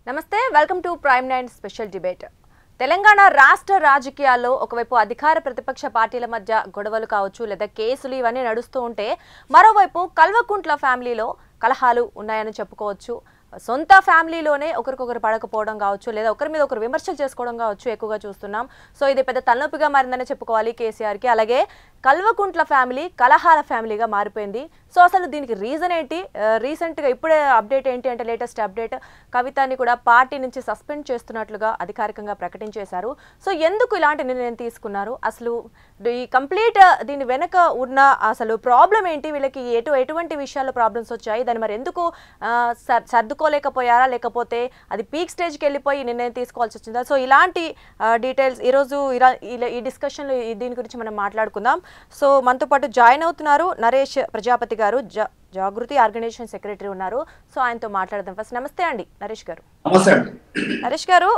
నమస్తే welcome to prime 9 special debate. Telangana రాష్ట్ర రాజకీయాల్లో ఒకవైపు అధికార ప్రతిపక్ష పార్టీల మధ్య గొడవలు కావచ్చు లేదా కేసులు ఇవన్నీ నడుస్తూ ఉంటే మరోవైపు కల్వకుంట్ల ఫ్యామిలీలో కలహాలు ఉన్నాయని చెప్పుకోవచ్చు. సొంత ఫ్యామిలీలోనే ఒకరికొకరు పడకపోవడం కావచ్చు లేదా ఒకరి మీద ఒకరు విమర్శలు చేసుకోవడం కావచ్చు ఎక్కువగా చూస్తున్నాం. సో ఇది పెద్ద తలనొప్పిగా మారిందని చెప్పుకోవాలి కేసీఆర్కి. అలాగే కల్వకుంట్ల ఫ్యామిలీ కలహాల ఫ్యామిలీగా మారిపోయింది. సో అసలు దీనికి రీజన్ ఏంటి? రీసెంట్గా ఇప్పుడే అప్డేట్ ఏంటి అంటే లేటెస్ట్ అప్డేట్ కవితని కూడా పార్టీ నుంచి సస్పెండ్ చేస్తున్నట్లుగా అధికారికంగా ప్రకటించేశారు. సో ఎందుకు ఇలాంటి నిర్ణయం తీసుకున్నారు? అసలు ఈ కంప్లీట్ దీని వెనక ఉన్న అసలు ప్రాబ్లం ఏంటి? వీళ్ళకి ఎటువంటి విషయాల్లో ప్రాబ్లమ్స్ వచ్చాయి? దాన్ని మరి ఎందుకు సర్దుకోలేకపోయారా లేకపోతే అది పీక్ స్టేజ్కి వెళ్ళిపోయి నిర్ణయం తీసుకోవాల్సి వచ్చిందా? సో ఇలాంటి డీటెయిల్స్ ఈరోజు ఈ డిస్కషన్లో దీని గురించి మనం మాట్లాడుకుందాం. సో మనతో పాటు జాయిన్ అవుతున్నారు నరేష్ ప్రజాపతి గారు, జాగృతి ఆర్గనైజేషన్ సెక్రటరీ ఉన్నారు. సో ఆయనతో మాట్లాడదాం. ఫస్ట్ నమస్తే అండి నరేష్ గారు. నరేష్ గారు,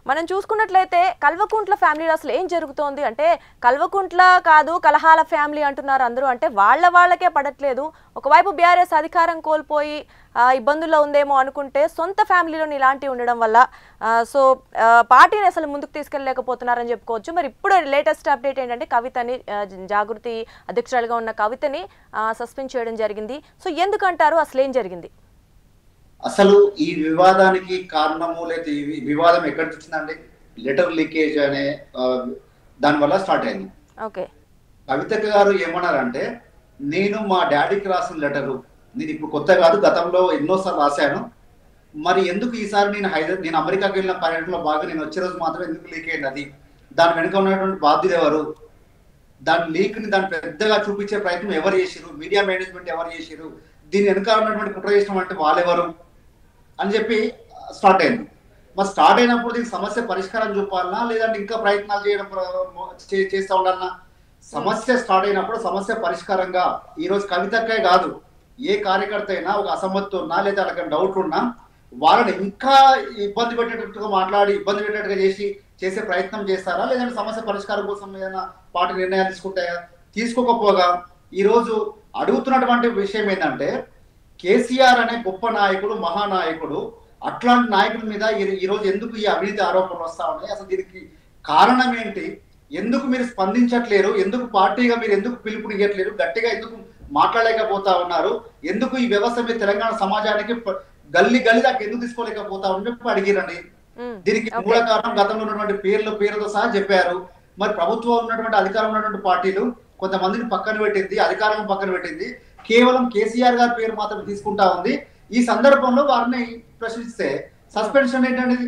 మనం చూసుకున్నట్లయితే కల్వకుంట్ల ఫ్యామిలీలో అసలు ఏం జరుగుతోంది అంటే కల్వకుంట్ల కాదు కలహాల ఫ్యామిలీ అంటున్నారు అందరూ. అంటే వాళ్ళకే పడట్లేదు. ఒకవైపు బీఆర్ఎస్ అధికారం కోల్పోయి ఇబ్బందుల్లో ఉందేమో అనుకుంటే సొంత ఫ్యామిలీలోని ఇలాంటివి ఉండడం వల్ల సో పార్టీని అసలు ముందుకు తీసుకెళ్ళలేకపోతున్నారని చెప్పుకోవచ్చు. మరి ఇప్పుడు లేటెస్ట్ అప్డేట్ ఏంటంటే కవితని, జాగృతి అధ్యక్షురాలుగా ఉన్న కవితని సస్పెండ్ చేయడం జరిగింది. సో ఎందుకంటారు? అసలు ఏం జరిగింది? అసలు ఈ వివాదానికి కారణము లేదా ఈ వివాదం ఎక్కడికి వచ్చిందండి? లెటర్ లీకేజ్ అనే దాని వల్ల స్టార్ట్ అయింది. ఓకే, కవిత గారు ఏమన్నారంటే, నేను మా డాడీకి రాసిన లెటరు, నేను ఇప్పుడు కొత్త కాదు, గతంలో ఎన్నోసార్లు రాశాను, మరి ఎందుకు ఈసారి నేను అమెరికాకి వెళ్ళిన పర్యటనలో బాగా నేను వచ్చే రోజు మాత్రం ఎందుకు లీక్ అయింది? అది దాని వెనుక ఉన్నటువంటి బాధ్యత ఎవరు? దాని లీక్ని దాన్ని పెద్దగా చూపించే ప్రయత్నం ఎవరు చేసిరు? మీడియా మేనేజ్మెంట్ ఎవరు చేసిరు? దీని వెనుక ఉన్నటువంటి కుట్ర చేసిన అంటే వాళ్ళెవరు అని చెప్పి స్టార్ట్ అయింది. మరి స్టార్ట్ అయినప్పుడు దీనికి సమస్య పరిష్కారం చూపాలన్నా లేదంటే ఇంకా ప్రయత్నాలు చేస్తూ ఉండాలన్నా? సమస్య స్టార్ట్ అయినప్పుడు సమస్య పరిష్కారంగా ఈరోజు కవితకే కాదు, ఏ కార్యకర్త అయినా ఒక అసమ్మతి ఉన్నా లేదా వాళ్ళకి డౌట్ ఉన్నా వాళ్ళని ఇంకా ఇబ్బంది పెట్టేటట్టుగా మాట్లాడి ఇబ్బంది పెట్టేట్టుగా చేసే ప్రయత్నం చేస్తారా? లేదంటే సమస్య పరిష్కారం కోసం ఏదైనా పార్టీ నిర్ణయాలు తీసుకుంటాయా? తీసుకోకపోగా ఈరోజు అడుగుతున్నటువంటి విషయం ఏంటంటే, కేసీఆర్ అనే గొప్ప నాయకుడు, మహానాయకుడు, అట్లాంటి నాయకుల మీద ఈరోజు ఎందుకు ఈ అవినీతి ఆరోపణలు వస్తా ఉన్నాయి? అసలు దీనికి కారణం ఏంటి? ఎందుకు మీరు స్పందించట్లేరు? ఎందుకు పార్టీగా మీరు ఎందుకు పిలుపునివ్వట్లేరు? గట్టిగా ఎందుకు మాట్లాడలేకపోతా ఉన్నారు? ఎందుకు ఈ వ్యవస్థ మీద తెలంగాణ సమాజానికి గల్లీ దాకా ఎందుకు తీసుకోలేకపోతా అని చెప్పి అడిగిరండి. దీనికి మూల కారణం గతంలో ఉన్నటువంటి పేరుతో సహా చెప్పారు. మరి ప్రభుత్వం ఉన్నటువంటి అధికారం ఉన్నటువంటి పార్టీలు కొంతమందిని పక్కన పెట్టింది, అధికారం పక్కన పెట్టింది, కేవలం కేసీఆర్ గారి పేరు మాత్రం తీసుకుంటా ఉంది. ఈ సందర్భంలో వారిని ప్రశ్నిస్తే సస్పెన్షన్ ఏంటండి?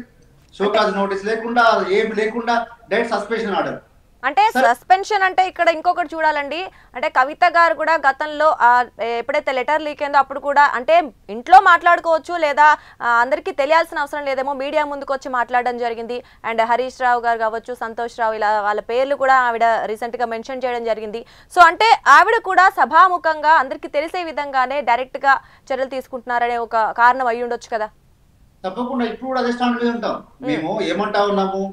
షోకాజ్ నోటీస్ లేకుండా ఏమి లేకుండా డైరెక్ట్ సస్పెన్షన్ ఆర్డర్. అంటే సస్పెన్షన్ అంటే ఇక్కడ ఇంకొకటి చూడాలండి. అంటే కవిత గారు కూడా గతంలో ఎప్పుడైతే లెటర్ లీక్ అయిందో అప్పుడు కూడా అంటే ఇంట్లో మాట్లాడుకోవచ్చు లేదా అందరికీ తెలియాల్సిన అవసరం లేదేమో మీడియా ముందుకు వచ్చి మాట్లాడడం జరిగింది. అండ్ హరీష్ రావు గారు కావచ్చు, సంతోష్ రావు, ఇలా వాళ్ళ పేర్లు కూడా ఆవిడ రీసెంట్గా మెన్షన్ చేయడం జరిగింది. సో అంటే ఆవిడ కూడా సభాముఖంగా అందరికీ తెలిసే విధంగానే డైరెక్ట్గా చర్యలు తీసుకుంటున్నారనే ఒక కారణం అయ్యి ఉండొచ్చు కదా? తప్పకుండా. ఇప్పుడు కూడా అదే స్టాండ్ మీద ఉంటాం. మేము ఏమంటా ఉన్నాము,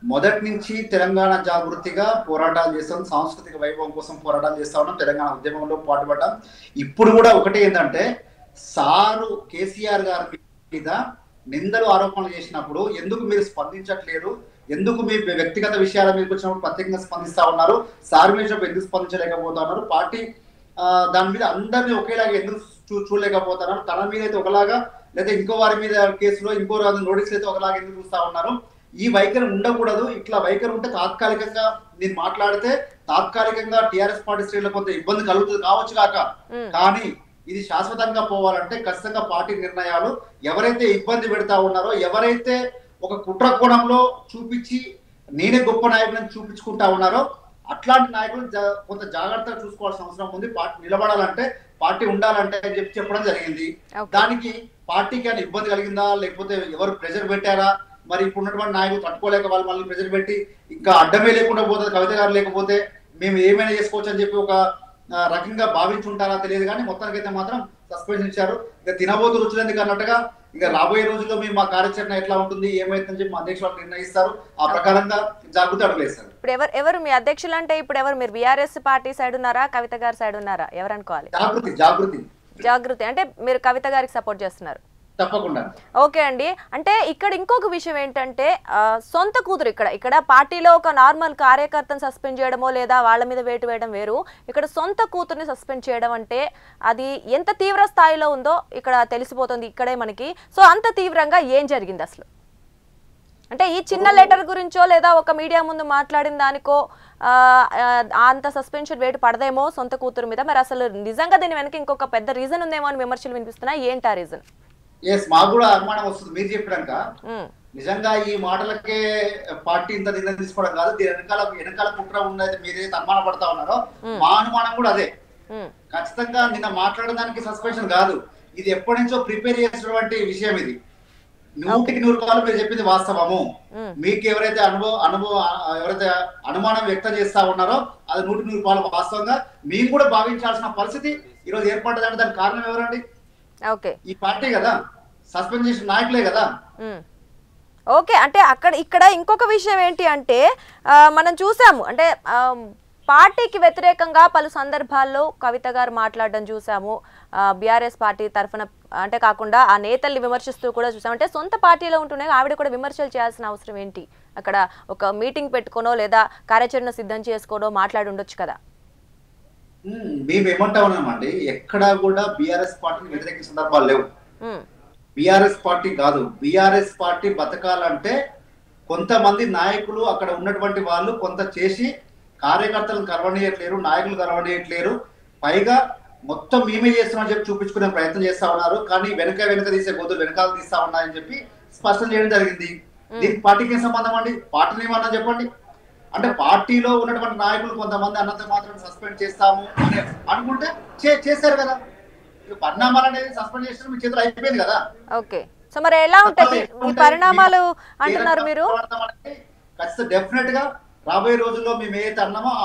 మొదటి నుంచి తెలంగాణ జాగృతిగా పోరాటాలు చేస్తాం, సాంస్కృతిక వైభవం కోసం పోరాటాలు చేస్తా ఉన్నాం, తెలంగాణ ఉద్యమంలో పాటుపడ్డాం. ఇప్పుడు కూడా ఒకటే ఏంటంటే, సారు కేసీఆర్ గారి మీద నిందలు ఆరోపణలు చేసినప్పుడు ఎందుకు మీరు స్పందించట్లేదు? ఎందుకు మీ వ్యక్తిగత విషయాల మీదకి వచ్చినప్పుడు ప్రత్యేకంగా స్పందిస్తా ఉన్నారు? సార్ మీద ఎందుకు స్పందించలేకపోతా ఉన్నారు? పార్టీ దాని మీద అందరినీ ఒకేలాగా ఎందుకు చూడలేకపోతున్నారు? తన మీద అయితే ఒకలాగా, లేదా ఇంకో వారి మీద కేసులో ఇంకో నోటీసులు అయితే ఒకలాగా ఎందుకు చూస్తా ఉన్నారు? ఈ వైఖరి ఉండకూడదు. ఇట్లా వైఖరి ఉంటే తాత్కాలికంగా నేను మాట్లాడితే తాత్కాలికంగా టీఆర్ఎస్ పార్టీ శ్రేణులకు కొంత ఇబ్బంది కలుగుతుంది కావచ్చు కాక, కానీ ఇది శాశ్వతంగా పోవాలంటే ఖచ్చితంగా పార్టీ నిర్ణయాలు ఎవరైతే ఇబ్బంది పెడతా ఉన్నారో, ఎవరైతే ఒక కుట్ర కోణంలో చూపించి నేనే గొప్ప నాయకులను చూపించుకుంటా ఉన్నారో అట్లాంటి నాయకులు కొంత జాగ్రత్తగా చూసుకోవాల్సిన అవసరం ఉంది. పార్టీ నిలబడాలంటే, పార్టీ ఉండాలంటే అని చెప్పడం జరిగింది. దానికి పార్టీకి అని ఇబ్బంది కలిగిందా లేకపోతే ఎవరు ప్రెషర్ పెట్టారా? మరి ఇప్పుడు ఉన్నటువంటి నాయకులు తట్టుకోలేక వాళ్ళు మళ్ళీ ప్రెజర్ పెట్టి ఇంకా అడ్డమే లేకుండా పోతుంది, కవిత గారు లేకపోతే మేము ఏమైనా చేసుకోవచ్చు అని చెప్పి ఒక రకంగా భావించుంటారా తెలియదు. కానీ మొత్తానికైతే మాత్రం సస్పెన్షన్ ఇచ్చారు. ఇక తినబోతు రుచులేందుకు అన్నట్టుగా ఇక రాబోయే రోజుల్లో మేము మా కార్యాచరణ ఎట్లా ఉంటుంది, ఏమైతుందని చెప్పి మా అధ్యక్షులు నిర్ణయిస్తారు. ఆ ప్రకారంగా జాగ్రత్త అడుగులేస్తారు. ఇప్పుడు ఎవరు మీ అధ్యక్షులు అంటే ఇప్పుడు ఎవరు? మీరు బీఆర్ఎస్ పార్టీ సైడ్ ఉన్నారా, కవిత గారి సైడ్ ఉన్నారా? ఎవరు అనుకోవాలి? జాగృతి అంటే మీరు కవిత గారికి సపోర్ట్ చేస్తున్నారు? తప్పకుండా. ఓకే అండి. అంటే ఇక్కడ ఇంకొక విషయం ఏంటంటే సొంత కూతురు ఇక్కడ పార్టీలో ఒక నార్మల్ కార్యకర్తను సస్పెండ్ చేయడమో లేదా వాళ్ళ మీద వేటు వేయడం వేరు. ఇక్కడ సొంత కూతుర్ని సస్పెండ్ చేయడం అంటే అది ఎంత తీవ్ర స్థాయిలో ఉందో ఇక్కడ తెలిసిపోతుంది ఇక్కడే మనకి. సో అంత తీవ్రంగా ఏం జరిగింది అసలు? అంటే ఈ చిన్న లెటర్ గురించో లేదా ఒక మీడియా ముందు మాట్లాడిన దానికో అంత సస్పెన్షన్ వేటు పడదేమో సొంత కూతురు మీద. మరి అసలు నిజంగా దీని వెనక ఇంకొక పెద్ద రీజన్ ఉందేమో అని విమర్శలు వినిపిస్తున్నాయి. ఏంటి ఆ రీజన్? మాకు కూడా అనుమానం వస్తుంది మీరు చెప్పాక. నిజంగా ఈ మాటలకే పార్టీ ఇంత నిర్ణయం తీసుకోవడం కాదు, దీని వెనకాల కుట్ర ఉన్నది మీరైతే అనుమాన పడతా ఉన్నారో మా అనుమానం కూడా అదే. ఖచ్చితంగా నిన్న మాట్లాడడానికి సస్పెన్షన్ కాదు, ఇది ఎప్పటి నుంచో ప్రిపేర్ చేసినటువంటి విషయం. ఇది 100% మీరు చెప్పింది వాస్తవము. మీకు ఎవరైతే ఎవరైతే అనుమానం వ్యక్తం చేస్తా ఉన్నారో అది 100% వాస్తవంగా మేము కూడా భావించాల్సిన పరిస్థితి ఈ రోజు ఏర్పడ్డదంటే దానికి కారణం ఎవరండి? ఈ పార్టీ కదా, సస్పెండ్ చేసిన నాయకులే కదా. ఓకే, అంటే ఇక్కడ ఇంకొక విషయం ఏంటి అంటే మనం చూసాము, అంటే పార్టీకి వ్యతిరేకంగా పలు సందర్భాల్లో కవిత గారు మాట్లాడడం చూసాము. బీఆర్ఎస్ పార్టీ తరఫున అంటే కాకుండా ఆ నేతల్ని విమర్శిస్తూ కూడా చూసాం. అంటే సొంత పార్టీలో ఉంటూనే ఆవిడ కూడా విమర్శలు చేయాల్సిన అవసరం ఏంటి? అక్కడ ఒక మీటింగ్ పెట్టుకోనో లేదా కార్యాచరణ సిద్ధం చేసుకోనో మాట్లాడి ఉండొచ్చు కదా. మేము ఏమంటా ఉన్నామండి, ఎక్కడా కూడా బీఆర్ఎస్ పార్టీని వ్యతిరేక సందర్భాలు లేవు. బీఆర్ఎస్ పార్టీ కాదు, బీఆర్ఎస్ పార్టీ బతకాలంటే కొంతమంది నాయకులు అక్కడ ఉన్నటువంటి వాళ్ళు కొంత చేసి కార్యకర్తలను కలవనీయట్లేరు, నాయకులు కలవనీయట్లేరు, పైగా మొత్తం మేమే చేస్తున్నామని చెప్పి చూపించుకునే ప్రయత్నం చేస్తా ఉన్నారు. కానీ వెనక తీసే గోతులు వెనకాల తీస్తా ఉన్నాయని చెప్పి స్పష్టం చేయడం జరిగింది. దీనికి పార్టీకి ఏం సంబంధం అండి? పార్టీని ఏమన్నా చెప్పండి. అంటే పార్టీలో ఉన్నటువంటి నాయకులు కొంతమంది అన్నంత మాత్రం సస్పెండ్ చేస్తాము అని అనుకుంటే చేశారు కదా. పరిణామాలు అనేది సస్పెండ్ చేసిన మీ చేతులు అయిపోయింది కదా. ఓకే, సో మరి ఎలా ఉంటాయి ఈ పరిణామాలు అంటున్నారు మీరు? ఖచ్చితంగా డెఫినెట్ గా రాబోయే రోజుల్లో మేము ఏదైతే అన్నామో ఆ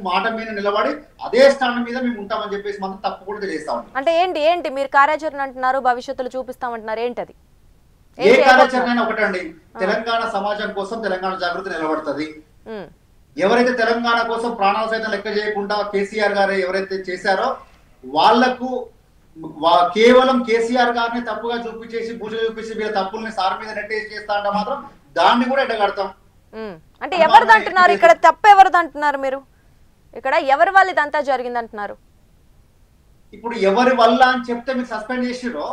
మాట మీద నిలబడి అదే స్థానం మీద మేము ఉంటామని చెప్పేసి మనం తప్పకుండా తెలియజేస్తా ఉంటాం. అంటే ఏంటి మీరు కార్యాచరణ అంటున్నారు, భవిష్యత్తులో చూపిస్తామంటున్నారు, ఏంటది? ఏ కార్యాచరణ అయినా ఒకటండి, తెలంగాణ సమాజం కోసం తెలంగాణ జాగృతి నిలబడుతుంది. ఎవరైతే తెలంగాణ కోసం ప్రాణాలు సైతం లెక్క చేయకుండా కేసీఆర్ గారు ఎవరైతే చేశారో వాళ్లకు కేవలం కేసీఆర్ గారిని తప్పుగా చూపించేసి భూజ చూపించి వీళ్ళ తప్పుల్ని సార్ మీద నెట్టేసి చేస్తా అంటే మాత్రం దాన్ని కూడా ఎడగడతాం. అంటే ఎవరిది అంటున్నారు ఇక్కడ? తప్పు ఎవరిది అంటున్నారు మీరు? ఇక్కడ ఎవరి వల్ల ఇదంతా జరిగింది అంటున్నారు? ఇప్పుడు ఎవరి వల్ల అని చెప్తే మీరు సస్పెండ్ చేసిరో,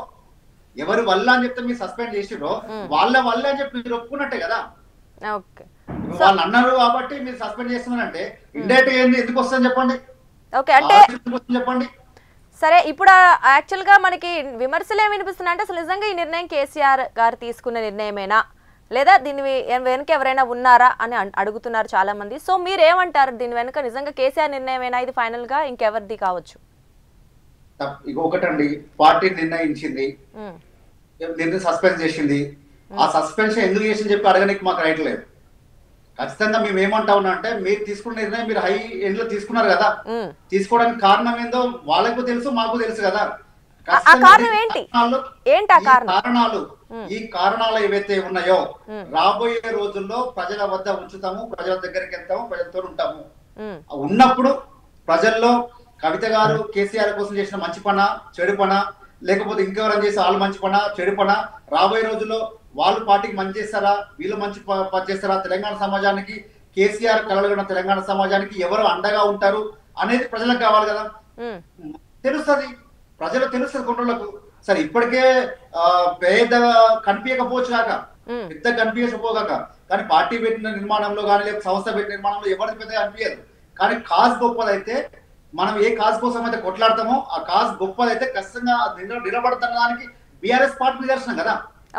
ఎవరి వల్ల అని చెప్తే మీరు సస్పెండ్ చేసిరో వాళ్ళ వల్ల అని చెప్పి మీరు ఒప్పుకున్నట్టే కదా. ఓకే, వాళ్ళు అన్నారు కాబట్టి మీరు సస్పెండ్ చేస్తున్నారంటే ఇండైరెక్ట్ ఏంది ఎందుకు వస్తుందని చెప్పండి. ఓకే, అంటే చెప్పండి. సరే, ఇప్పుడు యాక్చువల్ గా మనకి విమర్శలు ఏమి వినిపిస్తున్నాయి అంటే అసలు నిజంగా ఈ నిర్ణయం కేసీఆర్ గారు తీసుకున్న నిర్ణయమేనా లేదా దీని వెనుక ఎవరైనా ఉన్నారా అని అడుగుతున్నారు చాలా మంది. సో మీరు ఏమంటారు, దీని వెనుక నిజంగా కేసీఆర్ నిర్ణయమేనా ఇది ఫైనల్ గా, ఇంకెవరిది కావచ్చు? ఒకటండి, పార్టీ నిర్ణయించింది, సస్పెండ్ చేసింది. ఆ సస్పెన్షన్ ఎందుకు చేసింది చెప్పి అడగడానికి మాకు రైట్ లేదు. ఖచ్చితంగా మేము ఏమంటా ఉన్నా అంటే మీరు తీసుకున్న నిర్ణయం మీరు హై ఎండ్ లో తీసుకున్నారు కదా, తీసుకోవడానికి కారణం ఏందో వాళ్ళకు తెలుసు, మాకు తెలుసు కదా. ఈ కారణాలు ఏవైతే ఉన్నాయో రాబోయే రోజుల్లో ప్రజల వద్ద ఉంచుతాము, ప్రజల దగ్గరికి వెళ్తాము, ప్రజలతో ఉంటాము. ఉన్నప్పుడు ప్రజల్లో కవిత గారు కేసీఆర్ కోసం చేసిన మంచి పన చెడు పన, లేకపోతే ఇంకెవరైనా చేసే వాళ్ళు మంచి పన చెడు పన, రాబోయే రోజుల్లో వాళ్ళు పార్టీకి మంచి చేస్తారా, వీళ్ళు మంచి పని చేస్తారా, తెలంగాణ సమాజానికి కేసీఆర్ కలలుగన్న తెలంగాణ సమాజానికి ఎవరు అండగా ఉంటారు అనేది ప్రజలకు కావాలి కదా. తెలుస్తుంది, ప్రజలు తెలుస్తుంది కొండలకు. సరే ఇప్పటికే పెద్ద కనిపించకపోవచ్చు కాక, పెద్ద కనిపించకపోగాక, కానీ పార్టీ పెట్టిన నిర్మాణంలో కానీ లేకపోతే సంస్థ పెట్టిన నిర్మాణంలో ఎవరికి పెద్దగా అనిపించదు. కానీ కాజ్ గొప్పదైతే మనం ఏ కాజ్ కోసం అయితే కొట్లాడతామో ఆ కాజ్ గొప్పదైతే ఖచ్చితంగా నిలబడుతున్న దానికి బీఆర్ఎస్ పార్టీ నిదర్శనం కదా.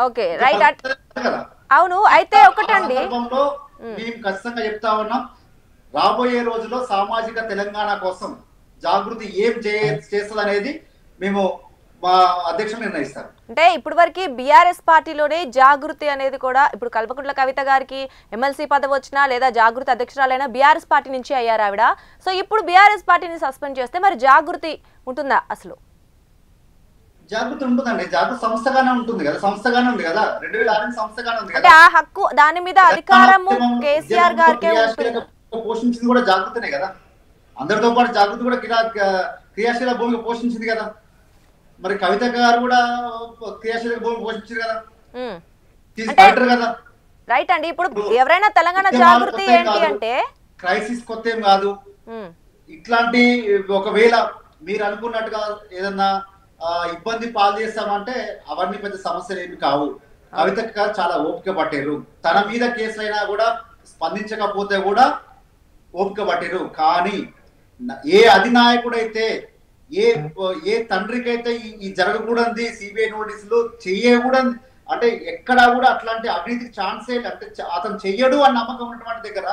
ఓకే, రైట్ కదా. అవును, అయితే ఒకటండి, మేము ఖచ్చితంగా చెప్తా ఉన్నాం, రాబోయే రోజుల్లో సామాజిక తెలంగాణ కోసం జాగృతి ఏం చేస్తుంది అనేది మేము మా అధ్యక్షులు నిర్ణయిస్తారు. అంటే ఇప్పటి వరకు బీఆర్ఎస్ పార్టీలోనే జాగృతి అనేది కూడా, ఇప్పుడు కల్వకుంట్ల కవిత గారికి ఎమ్మెల్సీ పదవి వచ్చినా లేదా జాగృతి అధ్యక్షురాలైనా బీఆర్ఎస్ పార్టీ నుంచి అయ్యారు ఆవిడ. సో ఇప్పుడు బీఆర్ఎస్ పార్టీని సస్పెండ్ చేస్తే మరి జాగృతి ఉంటుందా? అసలు జాగృతి ఉంటుందండి, జాగృతి సంస్థగానే ఉంటుంది కదా, సంస్థగానే ఉంది కదా, 2006 సంస్థగానే ఉంది కదా. ఆ హక్కు దాని మీద అధికారము కేసీఆర్ గారికే ఉంటుంది. పోషించింది కూడా జాగృతినే కదా, అందరితో పాటు జాగృతి కూడా క్రియాశీల భూమిక పోషించింది కదా. మరి కవిత గారు కూడా క్రియాశీలక భూమి పోషించారు కదా, ఉమ్. కలెక్టర్ కదా. రైట్ అండి. ఇప్పుడు ఎవరైనా తెలంగాణ జాగృతి ఏంటి అంటే క్రైసిస్ కొత్త ఏం కాదు. ఇట్లాంటి ఒకవేళ మీరు అనుకున్నట్టుగా ఏదన్నా ఇబ్బంది పాలు చేస్తామంటే అవన్నీ పెద్ద సమస్యలు ఏమి కావు. కవిత గారు చాలా ఓపిక పట్టారు. తన మీద కేసులైనా కూడా స్పందించకపోతే కూడా ఓపిక పట్టారు. కానీ ఏ అధినాయకుడైతే ఏ తండ్రికైతే ఈ జరగకూడదు సిబిఐ నోటీసులు చెయ్యకూడదు అంటే ఎక్కడా కూడా అట్లాంటి అవినీతికి ఛాన్సే అంటే అతను చెయ్యడు అని నమ్మకం ఉన్నటువంటి దగ్గర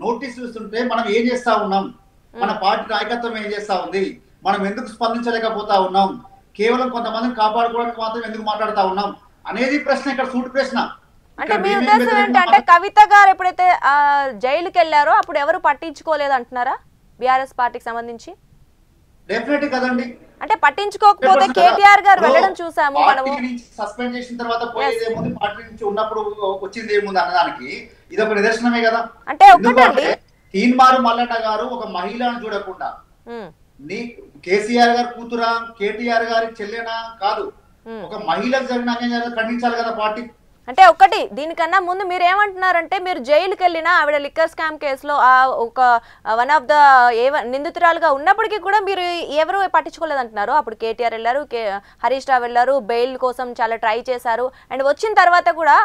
నోటీసులు ఇస్తుంటే మనం ఏం చేస్తా ఉన్నాం, మన పార్టీ నాయకత్వం ఏం చేస్తా ఉంది, మనం ఎందుకు స్పందించలేకపోతా ఉన్నాం, కేవలం కొంతమందిని కాపాడుకోవడానికి మాత్రం ఎందుకు మాట్లాడుతా ఉన్నాం అనేది ప్రశ్న, ఇక్కడ సూటి ప్రశ్న. అంటే మీ ఉద్దేశం ఏంటంటే కవిత గారు ఎప్పుడైతే జైలుకి వెళ్ళారో అప్పుడు ఎవరు పట్టించుకోలేదు అంటున్నారా బీఆర్ఎస్ పార్టీకి సంబంధించి? డెఫినెట్ కదండి. అంటే పట్టించుకోకపోతే కేటీఆర్ గారు వెళ్ళడం చూసాము మనము. సస్పెండ్ చేసిన తర్వాత పోయేది ఏముంది, పార్టీ నుంచి ఉన్నప్పుడు వచ్చింది ఏముంది అన్నదానికి ఇది ఒక నిదర్శనమే కదా. అంటే ఒకటండి, తీన్మారు మల్లన్న గారు ఒక మహిళను చూడకుండా నీ కేసీఆర్ గారు కూతురా కేటీఆర్ గారి చెల్లెనా కాదు, ఒక మహిళకు జరిగిన అన్యాయం ఖండించాలి కదా పార్టీ. అంటే ఒకటి దీనికన్నా ముందు మీరు ఏమంటున్నారంటే మీరు జైలుకి వెళ్ళినా ఆవిడ లిక్కర్ స్కామ్ కేసులో ఒక వన్ ఆఫ్ ద నిందితురాలుగా ఉన్నప్పటికీ కూడా మీరు ఎవరు పట్టించుకోలేదు అంటున్నారు. అప్పుడు కేటీఆర్ వెళ్ళారు, హరీష్ రావు వెళ్ళారు, బెయిల్ కోసం చాలా ట్రై చేశారు. అండ్ వచ్చిన తర్వాత కూడా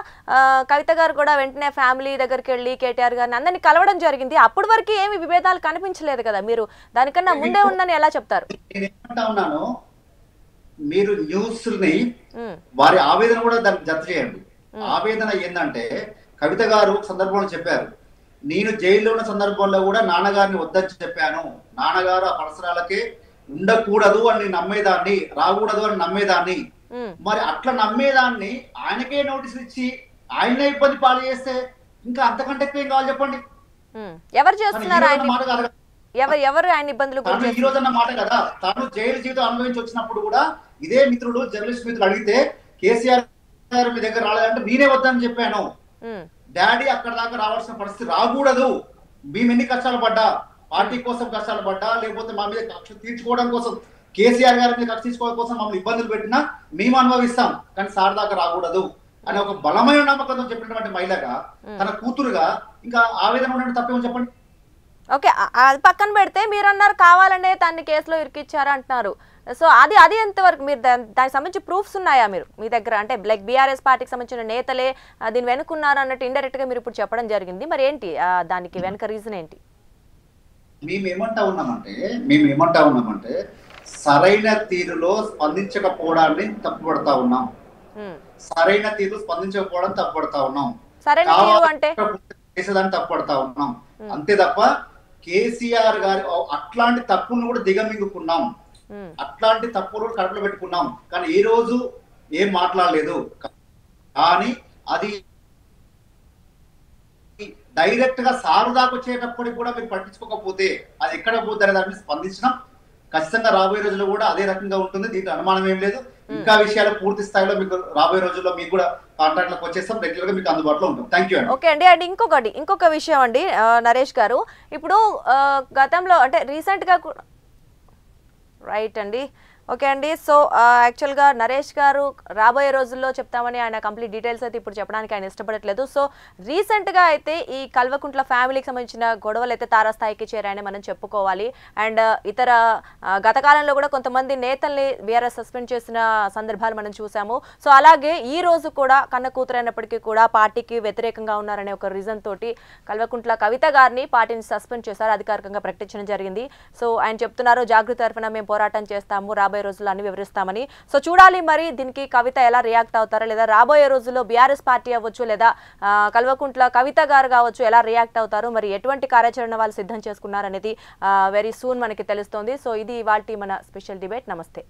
కవిత గారు కూడా వెంటనే ఫ్యామిలీ దగ్గరికి వెళ్ళి కేటీఆర్ గారిని అందరినీ కలవడం జరిగింది. అప్పటి వరకు ఏమి విభేదాలు కనిపించలేదు కదా, మీరు దానికన్నా ముందే ఉందని ఎలా చెప్తారు? మీరు న్యూస్ ని వారి ఆవేదన కూడా దానికి జత చేయండి. ఆవేదన ఏంటంటే కవిత గారు సందర్భంలో చెప్పారు, నేను జైల్లో ఉన్న సందర్భంలో కూడా నాన్నగారిని వద్దని చెప్పాను, నాన్నగారు ఆ పరిసరాలకే ఉండకూడదు అని నమ్మేదాన్ని, రాకూడదు అని నమ్మేదాన్ని. మరి అట్లా నమ్మేదాన్ని ఆయనకే నోటీసులు ఇచ్చి ఆయనే ఇబ్బంది పాలు చేస్తే ఇంకా అంతకంటే ఎక్కువ ఏం కావాలి చెప్పండి? ఎవరు చేస్తున్నారు ఎవరు ఆయన ఇబ్బందులు ఈ రోజు అన్న మాట కదా. తాను జైలు జీవితం అనుభవించి వచ్చినప్పుడు కూడా ఇదే మిత్రుడు జర్నలిస్ట్ మిత్రుడు అడిగితే కేసీఆర్ గారు మీ దగ్గర రాలేదంటే నేనే వద్దని చెప్పాను, డాడీ అక్కడ దాకా రావాల్సిన పరిస్థితి రాకూడదు, మేము ఎన్ని కష్టాలు పడ్డా, పార్టీ కోసం కష్టాలు పడ్డా, లేకపోతే మా మీద కక్ష తీర్చుకోవడం కోసం కేసీఆర్ గారి మీద కక్ష తీర్చుకోవడం కోసం మమ్మల్ని ఇబ్బందులు పెట్టినా మేము అనుభవిస్తాం, కానీ సార్ దాకా రాకూడదు అని ఒక బలమైన నమ్మకంతో చెప్పినటువంటి మహిళగా తన కూతురుగా ఇంకా ఆవేదన ఉండడం తప్పేమో చెప్పండి. ఓకే, అది పక్కన పెడితే మీరు అన్నారు కావాలనే తన్ని కేసులో ఇరికిచ్చారు అంటున్నారు. సో అది ఎంతవరకు మీరు దానికి సంబంధించి ప్రూఫ్స్ ఉన్నాయా మీరు మీ దగ్గర? అంటే లైక్ బీఆర్ఎస్ పార్టీకి సంబంధించిన నేతలే దీన్ని వెనుకున్నారు అన్నట్టు ఇండైరెక్ట్ గా మీరు ఇప్పుడు చెప్పడం జరిగింది. మరి ఏంటి దానికి వెనుక రీజన్ ఏంటి? మేమేమంటా ఉన్నామంటే సరైన తీరులో స్పందించకపోవడాన్ని తప్పుపడతా ఉన్నాం. సరైన తీరు స్పందించకపోవడం తప్పుపడతా ఉన్నాం. సరైన తీరు అంటే చేసేదాన్ని తప్పుపడతా ఉన్నాం. అంతే తప్ప కేసీఆర్ గారి అట్లాంటి తప్పులను కూడా దిగమింగుకున్నాం, అట్లాంటి తప్పులు కడుపులో పెట్టుకున్నాం, కానీ ఏ రోజు ఏం మాట్లాడలేదు. కానీ అది డైరెక్ట్ గా సారు దాకా వచ్చేటప్పటికి కూడా మీరు పట్టించుకోకపోతే అది ఎక్కడ పోతారనే దాని మీద స్పందించినాం. ఖచ్చితంగా రాబోయే రోజుల్లో కూడా అదే రకంగా ఉంటుంది, దీంట్లో అనుమానం ఏం లేదు. ఇంకా విషయాలు పూర్తి స్థాయిలో మీకు రాబోయే రోజుల్లో మీకు కూడా కాంటాక్ట్ లోకి వచ్చేస్తాం, రెగ్యులర్ గా మీకు అందుబాటులో ఉంటాం. థ్యాంక్ యూ అండి. ఓకే అండి. అండ్ ఇంకొక విషయం అండి నరేష్ గారు, ఇప్పుడు గతంలో అంటే రీసెంట్ గా రైట్ అండి. ఓకే అండి. సో యాక్చువల్గా నరేష్ గారు రాబోయే రోజుల్లో చెప్తామని ఆయన కంప్లీట్ డీటెయిల్స్ అయితే ఇప్పుడు చెప్పడానికి ఆయన ఇష్టపడట్లేదు. సో రీసెంట్గా అయితే ఈ కల్వకుంట్ల ఫ్యామిలీకి సంబంధించిన గొడవలు అయితే తారాస్థాయికి చేరాయని మనం చెప్పుకోవాలి. అండ్ ఇతర గత కాలంలో కూడా కొంతమంది నేతల్ని బీఆర్ఎస్ సస్పెండ్ చేసిన సందర్భాలు మనం చూసాము. సో అలాగే ఈ రోజు కూడా కన్న కూతురైనప్పటికీ కూడా పార్టీకి వ్యతిరేకంగా ఉన్నారనే ఒక రీజన్ తోటి కల్వకుంట్ల కవిత గారిని పార్టీని సస్పెండ్ చేశారు, అధికారికంగా ప్రకటించడం జరిగింది. సో ఆయన చెప్తున్నారు జాగృతి తరఫున మేము పోరాటం చేస్తాము, రాబోయే రోజుల్లో అన్ని వివరిస్తామని. సో చూడాలి మరి దీనికి కవిత ఎలా రియాక్ట్ అవుతారో, లేదా రాబోయే రోజుల్లో బీఆర్ఎస్ పార్టీ అవ్వచ్చు లేదా కల్వకుంట్ల కవిత గారు కావచ్చు ఎలా రియాక్ట్ అవుతారు, మరి ఎటువంటి కార్యాచరణ వాళ్ళు సిద్ధం చేసుకున్నారనేది వెరీ సూన్ మనకి తెలుస్తోంది. సో ఇది ఇవాల్టి మన స్పెషల్ డిబేట్. నమస్తే.